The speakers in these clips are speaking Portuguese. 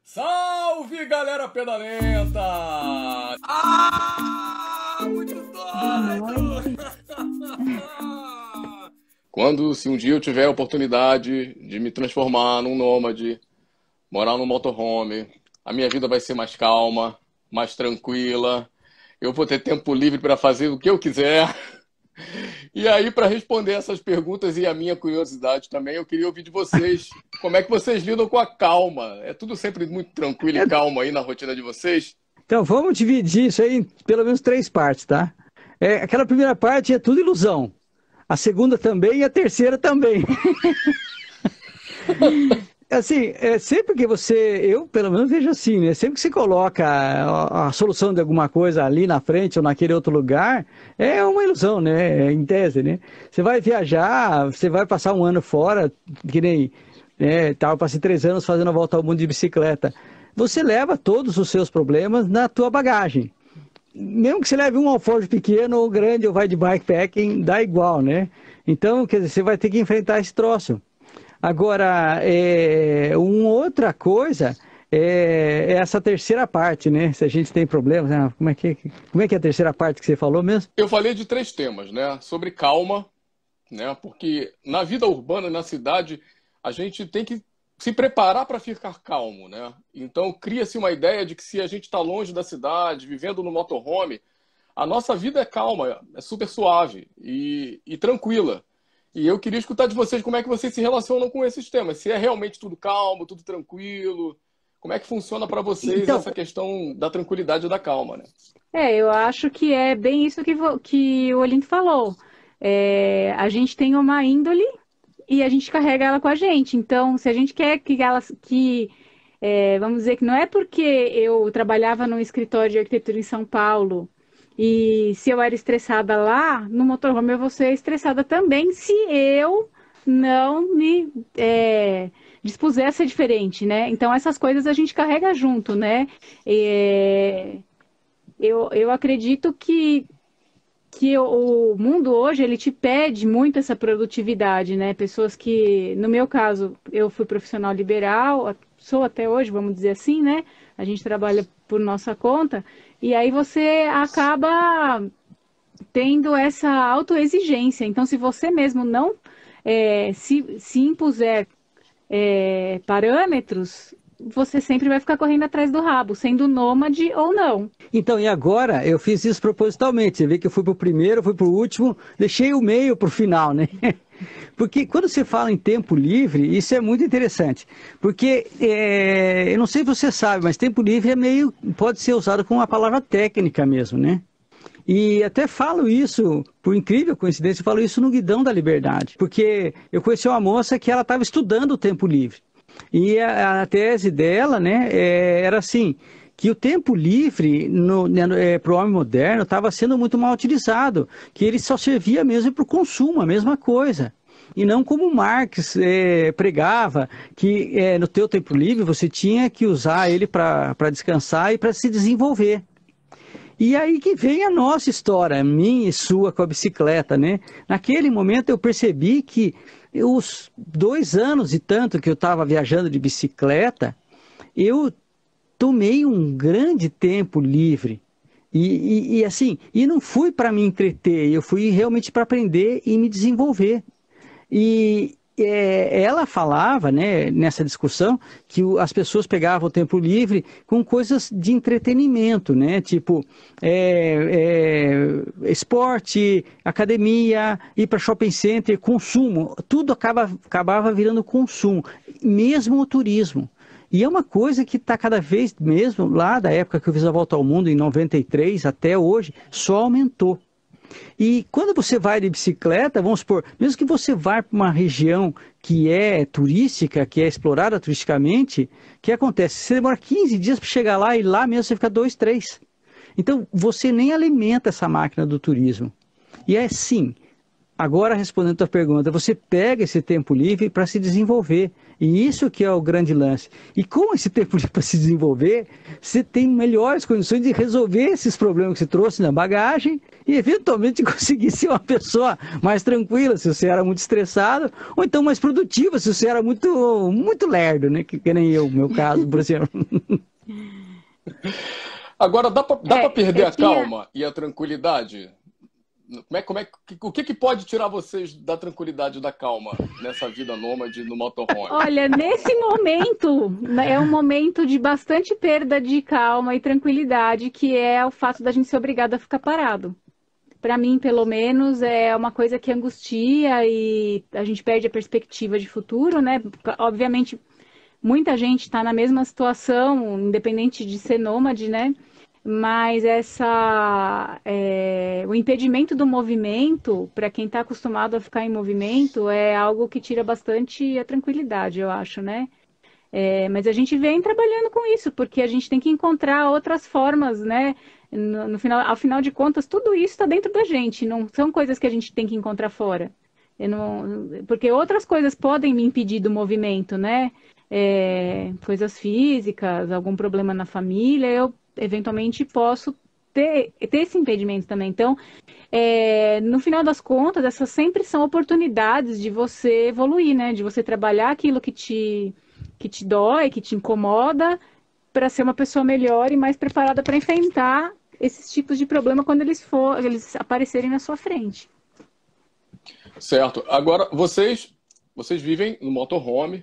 Salve, galera pedalenta! Muito doido! Se um dia eu tiver a oportunidade de me transformar num nômade, morar num motorhome, a minha vida vai ser mais calma, mais tranquila, eu vou ter tempo livre para fazer o que eu quiser. E aí, para responder essas perguntas e a minha curiosidade também, eu queria ouvir de vocês como é que vocês lidam com a calma. É tudo sempre muito tranquilo e calmo aí na rotina de vocês? Então, vamos dividir isso aí em pelo menos três partes, tá? Aquela primeira parte é tudo ilusão. A segunda também e a terceira também. Assim, sempre que eu pelo menos vejo assim, né? Sempre que você coloca a solução de alguma coisa ali na frente ou naquele outro lugar, é uma ilusão, né? Em tese, né? Você vai viajar, você vai passar um ano fora, que nem, passei 3 anos fazendo a volta ao mundo de bicicleta. Você leva todos os seus problemas na tua bagagem. Mesmo que você leve um alforje pequeno ou grande ou vai de bikepacking, dá igual, né? Então, quer dizer, você vai ter que enfrentar esse troço. Agora, uma outra coisa é essa terceira parte, né? Se a gente tem problemas, né? Como é que é a terceira parte que você falou mesmo? Eu falei de três temas, né? Sobre calma, né? Porque na vida urbana, na cidade, a gente tem que se preparar para ficar calmo, né? Então cria-se uma ideia de que se a gente está longe da cidade, vivendo no motorhome, a nossa vida é calma, é super suave e tranquila. E eu queria escutar de vocês como é que vocês se relacionam com esses temas. Se é realmente tudo calmo, tudo tranquilo, como é que funciona para vocês Então, essa questão da tranquilidade e da calma, né? Eu acho que é bem isso que o Olinto falou. A gente tem uma índole e a gente carrega ela com a gente. Então, se a gente quer vamos dizer que não é porque eu trabalhava num escritório de arquitetura em São Paulo e se eu era estressada lá, no motorhome eu vou ser estressada também se eu não me dispuser a ser diferente, né? Então, essas coisas a gente carrega junto, né? É, eu acredito que o mundo hoje ele te pede muito essa produtividade, né? Pessoas que, no meu caso, eu fui profissional liberal, sou até hoje, vamos dizer assim, né? A gente trabalha por nossa conta, e aí você acaba tendo essa autoexigência. Então, se você mesmo não se impuser parâmetros, você sempre vai ficar correndo atrás do rabo, sendo nômade ou não. então, e agora eu fiz isso propositalmente. Você vê que eu fui para o primeiro, fui para o último, deixei o meio para o final, né? Porque quando você fala em tempo livre, isso é muito interessante. Porque, eu não sei se você sabe, mas tempo livre pode ser usado como uma palavra técnica mesmo, né? E até falo isso, por incrível coincidência, eu falo isso no Guidão da Liberdade. Porque eu conheci uma moça que ela estava estudando o tempo livre. E a tese dela, né, era assim, que o tempo livre para o homem moderno estava sendo muito mal utilizado, que ele só servia mesmo para o consumo, a mesma coisa. E não como Marx pregava, que no teu tempo livre você tinha que usar ele para descansar e para se desenvolver. E aí que vem a nossa história, minha e sua com a bicicleta, né? Naquele momento eu percebi que os 2 anos e tanto que eu estava viajando de bicicleta, eu tomei um grande tempo livre. E assim, e não fui para me entreter, eu fui realmente para aprender e me desenvolver. E ela falava, né, nessa discussão, que as pessoas pegavam o tempo livre com coisas de entretenimento, né, tipo esporte, academia, ir para shopping center, consumo, tudo acabava virando consumo, mesmo o turismo. E é uma coisa que está cada vez, mesmo lá da época que eu fiz a volta ao mundo, em 93 até hoje, só aumentou. E quando você vai de bicicleta, vamos supor, mesmo que você vá para uma região que é turística, que é explorada turisticamente, o que acontece? Você demora 15 dias para chegar lá e lá mesmo você fica 2, 3. Então, você nem alimenta essa máquina do turismo. E é sim, Agora, respondendo a tua pergunta, você pega esse tempo livre para se desenvolver. E isso que é o grande lance. E com esse tempo livre para se desenvolver, você tem melhores condições de resolver esses problemas que você trouxe na bagagem e, eventualmente, conseguir ser uma pessoa mais tranquila, se você era muito estressado, ou então mais produtiva, se você era muito, muito lerdo, né? Que nem eu, no meu caso, por exemplo. Agora, dá para perder a calma e a tranquilidade? O que pode tirar vocês da tranquilidade e da calma nessa vida nômade no motorhome? Olha, nesse momento, é um momento de bastante perda de calma e tranquilidade, que é o fato da gente ser obrigado a ficar parado. Para mim, pelo menos, é uma coisa que angustia e a gente perde a perspectiva de futuro, né? Obviamente, muita gente está na mesma situação, independente de ser nômade, né? Mas o impedimento do movimento, para quem está acostumado a ficar em movimento, é algo que tira bastante a tranquilidade, eu acho, né? Mas a gente vem trabalhando com isso, porque a gente tem que encontrar outras formas, né? No final, ao final de contas, tudo isso está dentro da gente, não são coisas que a gente tem que encontrar fora. Porque outras coisas podem me impedir do movimento, né? Coisas físicas, algum problema na família, eu eventualmente posso ter esse impedimento também. Então, no final das contas, essas sempre são oportunidades de você evoluir, né? De você trabalhar aquilo que te dói, que te incomoda, para ser uma pessoa melhor e mais preparada para enfrentar esses tipos de problema quando eles aparecerem na sua frente. Certo. Agora, vocês vivem no motorhome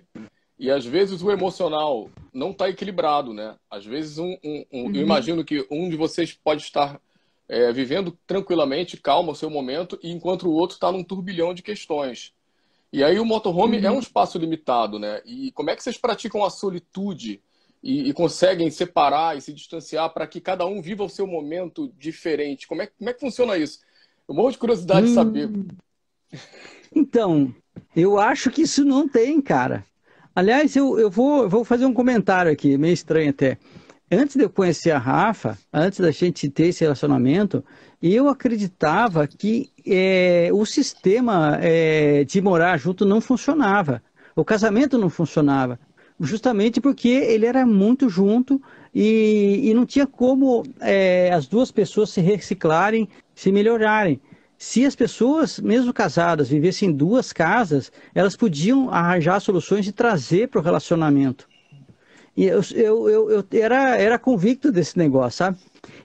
e às vezes o emocional não está equilibrado, né? Às vezes eu imagino que um de vocês pode estar vivendo tranquilamente, calma o seu momento, e enquanto o outro está num turbilhão de questões. E aí o motorhome é um espaço limitado, né? E como é que vocês praticam a solitude e conseguem separar e se distanciar para que cada um viva o seu momento diferente? Como é que funciona isso? Eu morro de curiosidade de saber. Então, eu acho que isso não tem, cara. Aliás, eu vou fazer um comentário aqui, meio estranho até. Antes de eu conhecer a Rafa, antes da gente ter esse relacionamento, eu acreditava que o sistema de morar junto não funcionava. O casamento não funcionava. Justamente porque ele era muito junto e não tinha como as duas pessoas se reciclarem, se melhorarem. Se as pessoas, mesmo casadas, vivessem em duas casas, elas podiam arranjar soluções e trazer para o relacionamento. E eu era convicto desse negócio, sabe?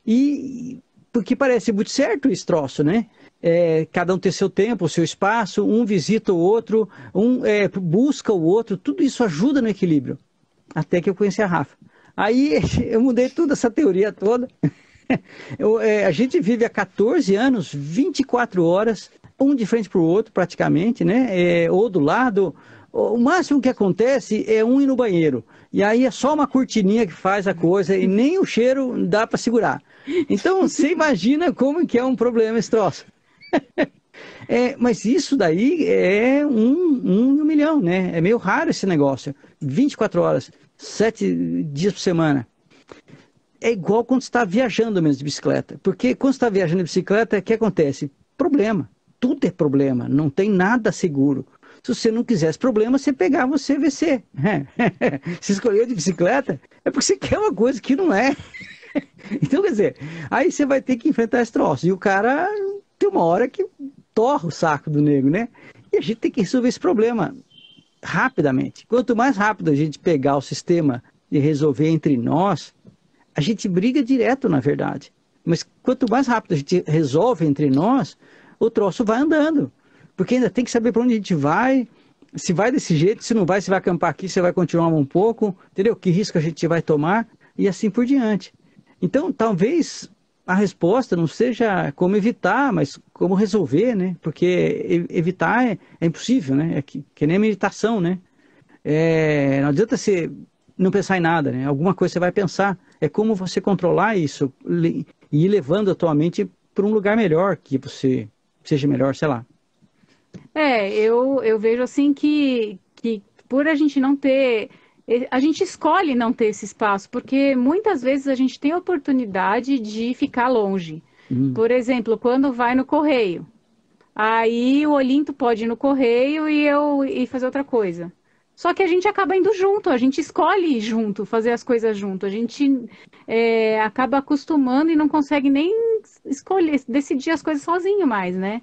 E porque parece muito certo esse troço, né? Cada um tem seu tempo, o seu espaço, um visita o outro, um busca o outro, tudo isso ajuda no equilíbrio. Até que eu conheci a Rafa. Aí eu mudei toda essa teoria toda. A gente vive há 14 anos, 24 horas, um de frente para o outro praticamente, né? Ou do lado. O máximo que acontece é um ir no banheiro. E aí é só uma cortininha que faz a coisa e nem o cheiro dá para segurar. Então você imagina como que é um problema esse troço. Mas isso daí é um milhão, né? É meio raro esse negócio. 24 horas, 7 dias por semana. É igual quando você está viajando mesmo de bicicleta. Porque quando você está viajando de bicicleta, o que acontece? Problema. Tudo é problema. Não tem nada seguro. Se você não quisesse problema, você pegava o CVC. Se escolheu de bicicleta, é porque você quer uma coisa que não é. Então, quer dizer, aí você vai ter que enfrentar esse troço. E o cara tem uma hora que torra o saco do nego, né? E a gente tem que resolver esse problema rapidamente. Quanto mais rápido a gente pegar o sistema e resolver entre nós, a gente briga direto, na verdade. Mas quanto mais rápido a gente resolve entre nós, o troço vai andando. Porque ainda tem que saber para onde a gente vai, se vai desse jeito, se não vai, se vai acampar aqui, se vai continuar um pouco, entendeu? Que risco a gente vai tomar e assim por diante. Então, talvez a resposta não seja como evitar, mas como resolver, né? Porque evitar é impossível, né? É que nem a meditação, né? Não adianta você não pensar em nada, né? Alguma coisa você vai pensar. É como você controlar isso e ir levando a tua mente para um lugar melhor, que você seja melhor, sei lá. Eu vejo assim que por a gente não ter... A gente escolhe não ter esse espaço, porque muitas vezes a gente tem a oportunidade de ficar longe. Por exemplo, quando vai no correio. Aí o Olinto pode ir no correio e eu ir fazer outra coisa. Só que a gente acaba indo junto, a gente escolhe ir junto, fazer as coisas junto. A gente acaba acostumando e não consegue nem escolher, decidir as coisas sozinho mais, né?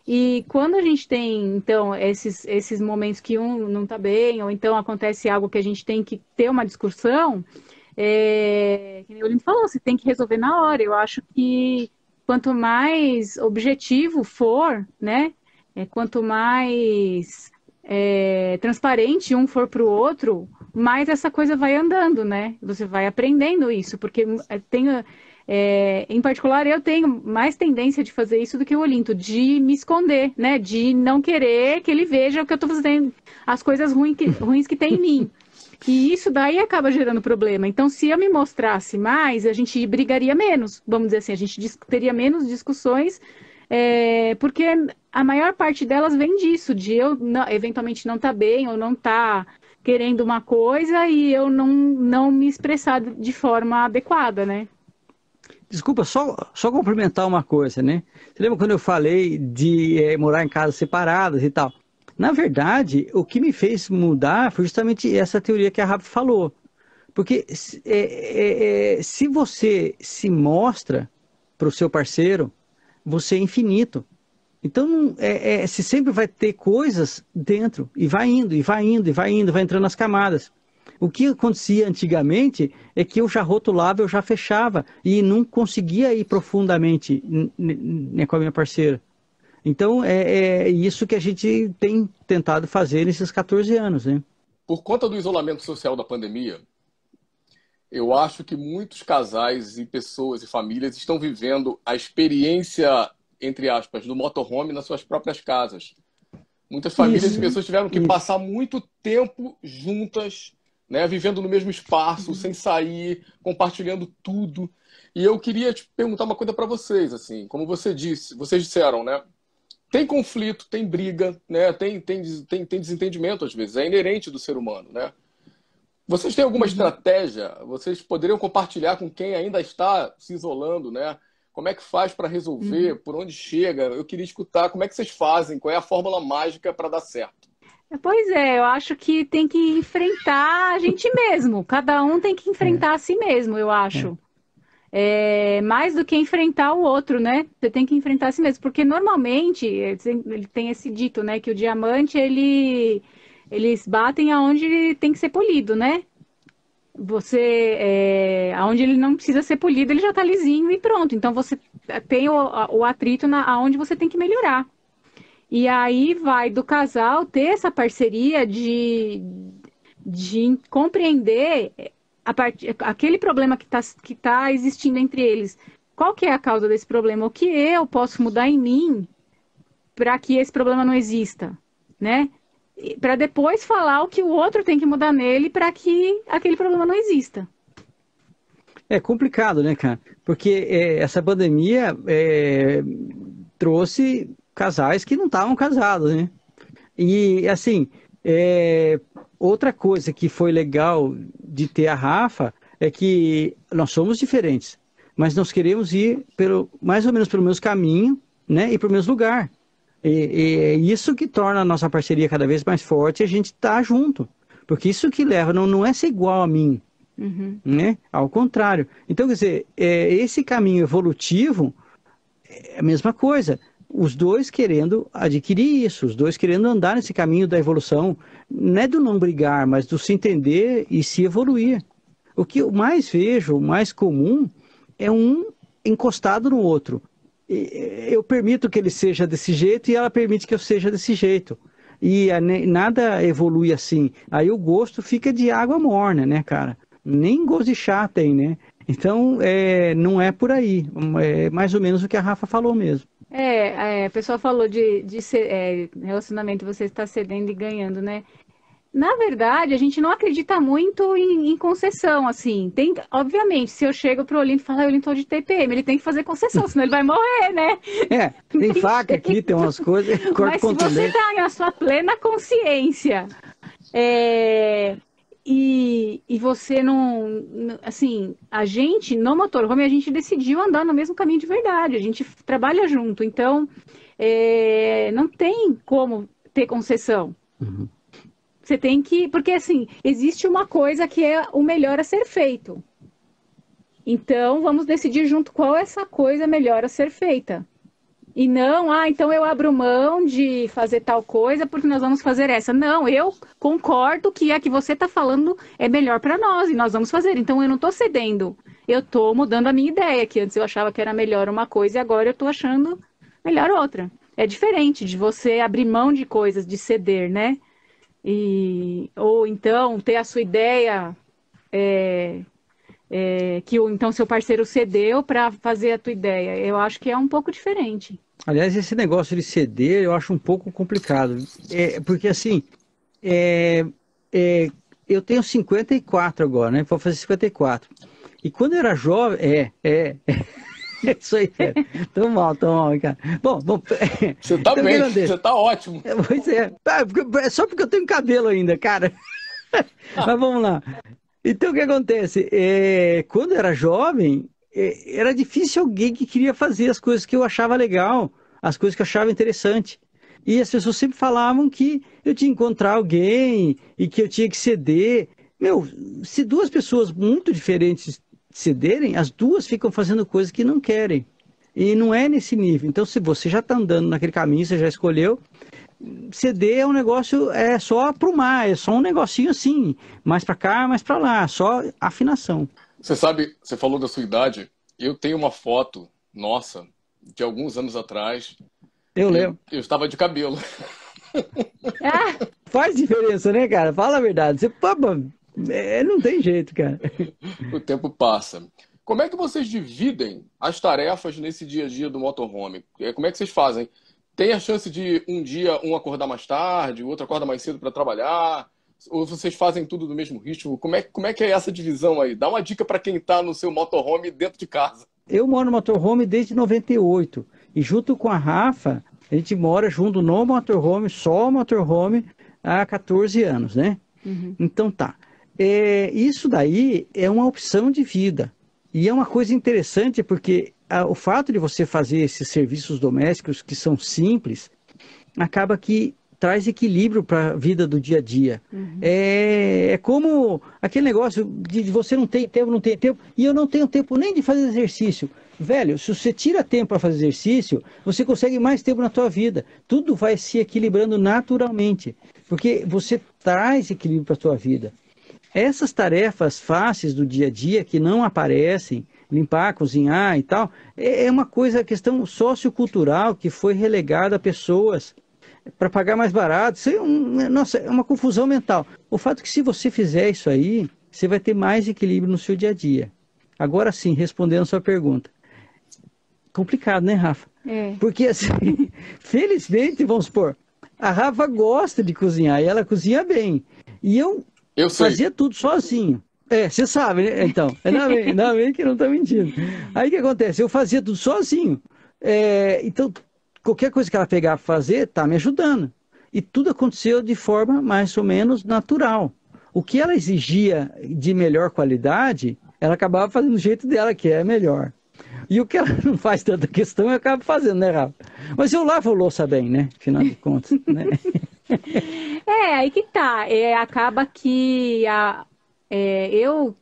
E quando a gente tem, então, esses momentos que um não tá bem, ou então acontece algo que a gente tem que ter uma discussão, que nem o Olinto falou, você tem que resolver na hora. Eu acho que quanto mais objetivo for, né? Quanto mais transparente um for para o outro, mais essa coisa vai andando, né? Você vai aprendendo isso, porque em particular, eu tenho mais tendência de fazer isso do que o Olinto, de me esconder, né? De não querer que ele veja o que eu estou fazendo, as coisas ruins que tem em mim. E isso daí acaba gerando problema. Então, se eu me mostrasse mais, a gente brigaria menos, vamos dizer assim, a gente teria menos discussões, porque a maior parte delas vem disso, de eu eventualmente não estar bem ou não estar querendo uma coisa e eu não me expressar de forma adequada, né? Desculpa, só complementar uma coisa, né? Você lembra quando eu falei de morar em casas separadas e tal? Na verdade, o que me fez mudar foi justamente essa teoria que a Rafa falou. Porque se você se mostra para o seu parceiro, você é infinito. Então, você sempre vai ter coisas dentro, e vai indo, e vai indo, e vai indo, vai entrando nas camadas. O que acontecia antigamente é que eu já rotulava, eu já fechava, e não conseguia ir profundamente com a minha parceira. Então, é isso que a gente tem tentado fazer nesses 14 anos, né? Por conta do isolamento social da pandemia, eu acho que muitos casais e pessoas e famílias estão vivendo a experiência, entre aspas, do motorhome nas suas próprias casas. Muitas famílias e pessoas tiveram que passar muito tempo juntas, né, vivendo no mesmo espaço, sem sair, compartilhando tudo. E eu queria te perguntar uma coisa para vocês, assim, como vocês disseram, né? Tem conflito, tem briga, né? Tem desentendimento às vezes, é inerente do ser humano, né? Vocês têm alguma estratégia? Vocês poderiam compartilhar com quem ainda está se isolando, né? Como é que faz para resolver? Por onde chega? Eu queria escutar como é que vocês fazem, qual é a fórmula mágica para dar certo. Pois eu acho que tem que enfrentar a gente mesmo. Cada um tem que enfrentar a si mesmo, eu acho. Mais do que enfrentar o outro, né? Você tem que enfrentar a si mesmo. Porque normalmente, ele tem esse dito, né? Que o diamante, eles batem aonde ele tem que ser polido, né? Aonde ele não precisa ser polido, ele já tá lisinho e pronto. Então você tem o atrito aonde você tem que melhorar. E aí vai do casal ter essa parceria de compreender aquele problema que tá existindo entre eles. Qual que é a causa desse problema? O que eu posso mudar em mim para que esse problema não exista, né? Para depois falar o que o outro tem que mudar nele para que aquele problema não exista. É complicado, né, cara? Porque essa pandemia trouxe casais que não estavam casados, né? E, assim, outra coisa que foi legal de ter a Rafa é que nós somos diferentes, mas nós queremos ir mais ou menos pelo mesmo caminho, né? E pelo mesmo lugar. E é isso que torna a nossa parceria cada vez mais forte, a gente tá junto. Porque isso que leva, não é ser igual a mim, né? Ao contrário. Então, quer dizer, esse caminho evolutivo é a mesma coisa. Os dois querendo adquirir isso, os dois querendo andar nesse caminho da evolução, não é do não brigar, mas do se entender e se evoluir. O que eu mais vejo, o mais comum, é um encostado no outro. Eu permito que ele seja desse jeito e ela permite que eu seja desse jeito. E nada evolui assim. Aí o gosto fica de água morna, né, cara? Nem gosto de chá tem, né? Então, não é por aí. É mais ou menos o que a Rafa falou mesmo. A pessoa falou de relacionamento, você está cedendo e ganhando, né? Na verdade, a gente não acredita muito em concessão, assim. Obviamente, se eu chego pro Olinto e falar, Olinto de TPM, ele tem que fazer concessão, senão ele vai morrer, né? Tem faca aqui, tem umas coisas. Mas se você tá na sua plena consciência, e você assim, a gente, no motorhome, a gente decidiu andar no mesmo caminho de verdade, a gente trabalha junto, então não tem como ter concessão. Uhum. Você tem que, porque assim, existe uma coisa que é o melhor a ser feito. Então, vamos decidir junto qual é essa coisa melhor a ser feita. E não, então eu abro mão de fazer tal coisa porque nós vamos fazer essa. Não, eu concordo que a que você está falando é melhor para nós e nós vamos fazer. Então eu não estou cedendo, eu estou mudando a minha ideia, que antes eu achava que era melhor uma coisa e agora eu estou achando melhor outra. É diferente de você abrir mão de coisas, de ceder, né? Ou então ter a sua ideia que então seu parceiro cedeu para fazer a tua ideia. Eu acho que é um pouco diferente. Aliás, esse negócio de ceder eu acho um pouco complicado. Porque assim, eu tenho 54 agora, né? Vou fazer 54. E quando eu era jovem, isso aí, tão mal, cara. Bom, você tá então, bem, você tá ótimo. Pois é, só porque eu tenho cabelo ainda, cara. Mas vamos lá. Então, o que acontece? Quando eu era jovem, era difícil alguém que queria fazer as coisas que eu achava legal, as coisas que eu achava interessante. E as pessoas sempre falavam que eu tinha que encontrar alguém e que eu tinha que ceder. Meu, se duas pessoas muito diferentes cederem, as duas ficam fazendo coisas que não querem. E não é nesse nível. Então, se você já está andando naquele caminho, você já escolheu, ceder é um negócio, só aprumar, é só um negocinho assim, mais para cá, mais para lá, só afinação. Você sabe, você falou da sua idade, eu tenho uma foto nossa, de alguns anos atrás. Eu lembro. Eu estava de cabelo. Faz diferença, né, cara? Fala a verdade. Não tem jeito, cara. O tempo passa. Como é que vocês dividem as tarefas nesse dia a dia do motorhome? Como é que vocês fazem? Tem a chance de um dia um acordar mais tarde, o outro acorda mais cedo para trabalhar? Ou vocês fazem tudo no mesmo ritmo? Como é que é essa divisão aí? Dá uma dica para quem está no seu motorhome dentro de casa. Eu moro no motorhome desde 98. E junto com a Rafa, a gente mora junto no motorhome, só motorhome, há 14 anos, né? Uhum. Então tá. Isso daí é uma opção de vida. E é uma coisa interessante porque o fato de você fazer esses serviços domésticos que são simples, acaba que traz equilíbrio para a vida do dia a dia. Uhum. É como aquele negócio de você não tem tempo, e eu não tenho tempo nem de fazer exercício. Velho, se você tira tempo para fazer exercício, você consegue mais tempo na tua vida. Tudo vai se equilibrando naturalmente, porque você traz equilíbrio para a tua vida. Essas tarefas fáceis do dia a dia que não aparecem, limpar, cozinhar e tal, é uma questão sociocultural que foi relegada a pessoas para pagar mais barato. Isso é uma confusão mental. O fato é que se você fizer isso aí, você vai ter mais equilíbrio no seu dia a dia. Agora sim, respondendo a sua pergunta. Complicado, né, Rafa? Porque assim, felizmente, vamos supor, a Rafa gosta de cozinhar e ela cozinha bem. E eu fazia tudo sozinho. Você sabe, né? Então, ainda bem que não está mentindo. Aí o que acontece? Eu fazia tudo sozinho. Então, qualquer coisa que ela pegar para fazer, está me ajudando. E tudo aconteceu de forma mais ou menos natural. O que ela exigia de melhor qualidade, ela acabava fazendo do jeito dela, que é melhor. E o que ela não faz tanta questão, eu acabo fazendo, né, Rafa? Mas eu lavo louça bem, né? Afinal de contas, né? Aí que tá. Acaba que eu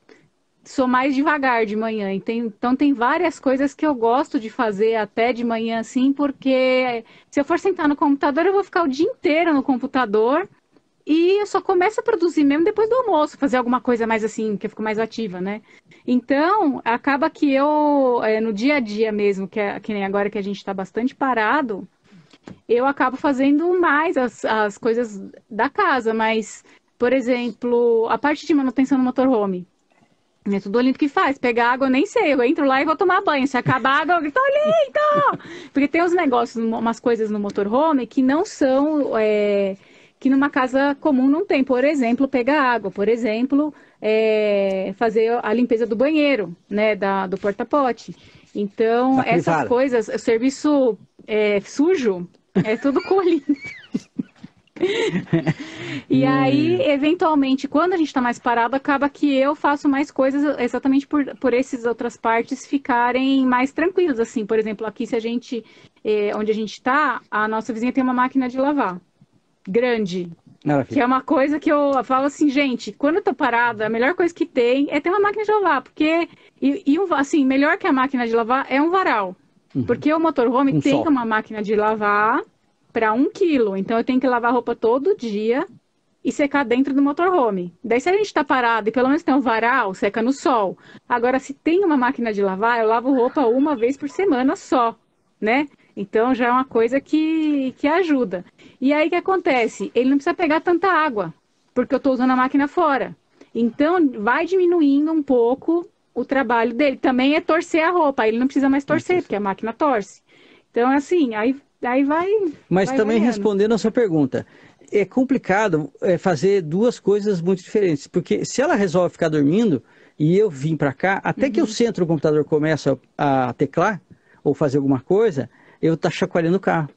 sou mais devagar de manhã. Então tem várias coisas que eu gosto de fazer até de manhã, assim, porque se eu for sentar no computador, eu vou ficar o dia inteiro no computador e eu só começo a produzir mesmo depois do almoço, fazer alguma coisa mais assim, que eu fico mais ativa, né? Então, acaba que eu, no dia a dia mesmo, que nem agora que a gente está bastante parado, eu acabo fazendo mais as coisas da casa, mas, por exemplo, a parte de manutenção no motorhome, é tudo o Olinto que faz. Pegar água, eu nem sei, eu entro lá e vou tomar banho. Se acabar a água, eu grito, Olinto! Porque tem uns negócios, umas coisas no motorhome que não são, que numa casa comum não tem. Por exemplo, pegar água, por exemplo, fazer a limpeza do banheiro, né, do porta-pote. Então, essas coisas, o serviço sujo, é tudo com o Olinto. E aí, eventualmente, quando a gente está mais parado, acaba que eu faço mais coisas exatamente por essas outras partes ficarem mais tranquilas, assim. Por exemplo, aqui se a gente, onde a gente está, a nossa vizinha tem uma máquina de lavar grande. Que é uma coisa que eu falo assim, gente, quando eu tô parada, a melhor coisa que tem é ter uma máquina de lavar, porque, assim, melhor que a máquina de lavar é um varal. Porque o motorhome tem uma máquina de lavar para 1 quilo, então eu tenho que lavar roupa todo dia e secar dentro do motorhome. Daí se a gente tá parado e pelo menos tem um varal, seca no sol. Agora, se tem uma máquina de lavar, eu lavo roupa uma vez por semana só, né? Então já é uma coisa que ajuda. E aí o que acontece? Ele não precisa pegar tanta água, porque eu estou usando a máquina fora. Então vai diminuindo um pouco o trabalho dele. Também é torcer a roupa, aí ele não precisa mais torcer, porque a máquina torce. Então assim, aí vai... Mas vai também variando. respondendo a sua pergunta, é complicado fazer duas coisas muito diferentes, porque se ela resolve ficar dormindo e eu vim para cá, até que eu sento no computador e começo a teclar ou fazer alguma coisa, eu estou chacoalhando o carro.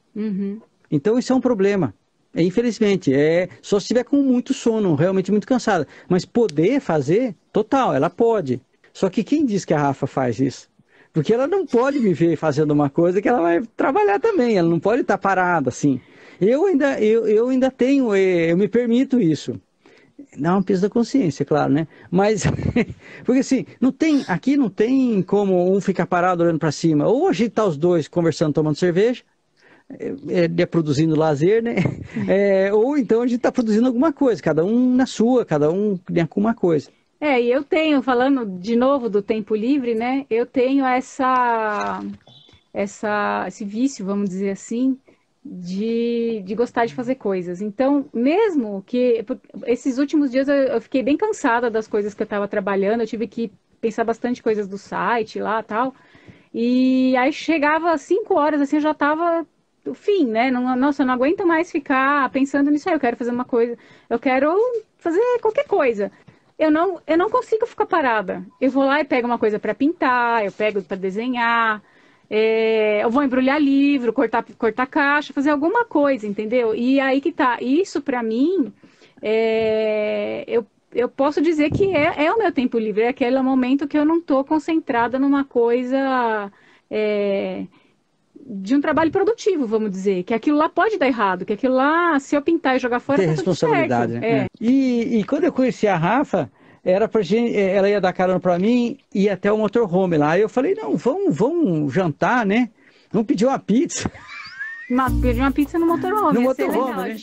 Então isso é um problema. Infelizmente, só se estiver com muito sono, realmente muito cansada. Mas poder fazer, total, ela pode. Só que quem diz que a Rafa faz isso? Porque ela não pode me ver fazendo uma coisa que ela vai trabalhar também. Ela não pode estar parada assim. Eu ainda tenho, eu me permito isso. Dá um peso da consciência, claro, né? Mas, porque assim, aqui não tem como um ficar parado olhando para cima. Ou a gente tá os dois conversando, tomando cerveja, produzindo lazer, né? Ou então a gente está produzindo alguma coisa, cada um na sua, cada um com uma coisa. E eu tenho, falando de novo do tempo livre, né? Eu tenho esse vício, vamos dizer assim, de gostar de fazer coisas. Então, mesmo que esses últimos dias eu fiquei bem cansada das coisas que eu estava trabalhando, eu tive que pensar bastante coisas do site lá e tal. E aí chegava às 5 horas, assim, eu já estava o fim, né? Nossa, eu não aguento mais ficar pensando nisso aí, eu quero fazer uma coisa, eu quero fazer qualquer coisa. Eu não consigo ficar parada. Eu vou lá e pego uma coisa para pintar, eu pego para desenhar, eu vou embrulhar livro, cortar caixa, fazer alguma coisa, entendeu? E aí que tá. Isso para mim, eu posso dizer que é o meu tempo livre, é aquele momento que eu não estou concentrada numa coisa de um trabalho produtivo, vamos dizer, que aquilo lá pode dar errado, que aquilo lá, se eu pintar e jogar fora, tem tá responsabilidade, tudo certo. né? E quando eu conheci a Rafa, era pra gente, ela ia dar carona para mim e ir até o motorhome lá. Eu falei, não, vamos jantar, né? Vamos pedir uma pizza. Pedir uma pizza no motorhome. No motorhome, né?